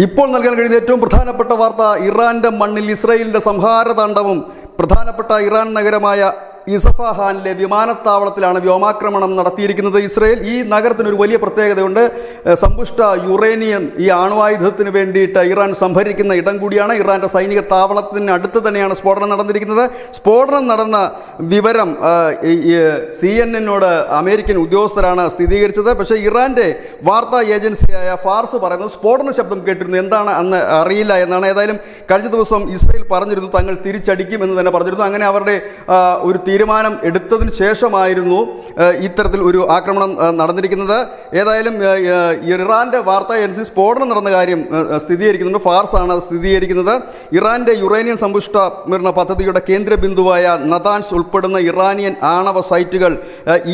ഇപ്പോൾ നൽകാൻ കഴിയുന്ന ഏറ്റവും പ്രധാനപ്പെട്ട വാർത്ത, ഇറാന്റെ മണ്ണിൽ ഇസ്രയേലിന്റെ സംഹാരതാണ്ഡവം. പ്രധാനപ്പെട്ട ഇറാൻ നഗരമായ ഇസഫഹാനിലെ വിമാനത്താവളത്തിലാണ് വ്യോമാക്രമണം നടത്തിയിരിക്കുന്നത് ഇസ്രയേൽ. ഈ നഗരത്തിനൊരു വലിയ പ്രത്യേകതയുണ്ട്. സമ്പുഷ്ട യുറേനിയം, ഈ ആണവായുധത്തിന് വേണ്ടിയിട്ട് ഇറാൻ സംഭരിക്കുന്ന ഇടം കൂടിയാണ്. ഇറാന്റെ സൈനിക താവളത്തിന് അടുത്ത് തന്നെയാണ് സ്ഫോടനം നടന്നിരിക്കുന്നത്. സ്ഫോടനം നടന്ന വിവരം CNN-നോട് അമേരിക്കൻ ഉദ്യോഗസ്ഥരാണ് സ്ഥിരീകരിച്ചത്. പക്ഷേ ഇറാന്റെ വാർത്താ ഏജൻസിയായ ഫാർസ് പറയുന്നത് സ്ഫോടന ശബ്ദം കേട്ടിരുന്നു, എന്താണ് അന്ന് അറിയില്ല എന്നാണ്. ഏതായാലും കഴിഞ്ഞ ദിവസം ഇസ്രയേൽ പറഞ്ഞിരുന്നു തങ്ങൾ തിരിച്ചടിക്കും എന്ന് തന്നെ പറഞ്ഞിരുന്നു. അങ്ങനെ അവരുടെ ഒരു തീരുമാനം എടുത്തതിന് ശേഷമായിരുന്നു ഇത്തരത്തിൽ ഒരു ആക്രമണം നടന്നിരിക്കുന്നത്. ഏതായാലും ഇറാന്റെ വാർത്താ ഏജൻസി സ്ഫോടനം നടന്ന കാര്യം സ്ഥിരീകരിക്കുന്നുണ്ട്. ഫാർസാണ് അത് സ്ഥിരീകരിക്കുന്നത്. ഇറാന്റെ യുറേനിയം സമ്പുഷ്ടീകരണ പദ്ധതിയുടെ കേന്ദ്ര ബിന്ദുവായ നതാൻസ് ഉൾപ്പെടുന്ന ഇറാനിയൻ ആണവ സൈറ്റുകൾ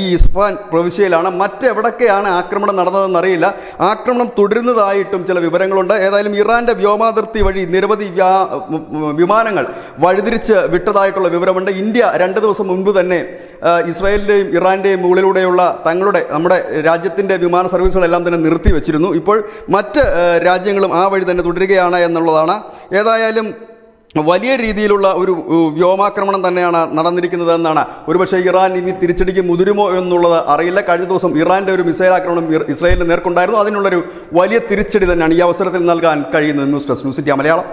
ഈ ഇസ്ഫഹാൻ പ്രവിശ്യയിലാണ്. മറ്റെവിടൊക്കെയാണ് ആക്രമണം നടന്നതെന്ന് അറിയില്ല. ആക്രമണം തുടരുന്നതായിട്ടും ചില വിവരങ്ങളുണ്ട്. ഏതായാലും ഇറാന്റെ വ്യോമാതിർത്തി വഴി നിരവധി വിമാനങ്ങൾ വഴിതിരിച്ച് വിട്ടതായിട്ടുള്ള വിവരമുണ്ട്. ഇന്ത്യ 2 ദിവസം മുൻപ് തന്നെ ഇസ്രായേലിൻ്റെയും ഇറാൻ്റെയും മുകളിലൂടെയുള്ള നമ്മുടെ രാജ്യത്തിൻ്റെ വിമാന സർവീസുകളെല്ലാം തന്നെ നിർത്തിവെച്ചിരുന്നു. ഇപ്പോൾ മറ്റ് രാജ്യങ്ങളും ആ വഴി തന്നെ തുടരുകയാണ് എന്നുള്ളതാണ്. ഏതായാലും വലിയ രീതിയിലുള്ള ഒരു വ്യോമാക്രമണം തന്നെയാണ് നടന്നിരിക്കുന്നത് എന്നാണ്. ഒരുപക്ഷെ ഇറാൻ ഇനി തിരിച്ചടിക്ക് മുതിരുമോ എന്നുള്ളത് അറിയില്ല. കഴിഞ്ഞ ദിവസം ഇറാന്റെ ഒരു മിസൈൽ ആക്രമണം ഇസ്രായേലിന് നേർക്കുണ്ടായിരുന്നു. അതിനുള്ളൊരു വലിയ തിരിച്ചടി തന്നെയാണ് ഈ അവസരത്തിൽ നൽകാൻ കഴിയുന്നത്. News desk news India Malayalam.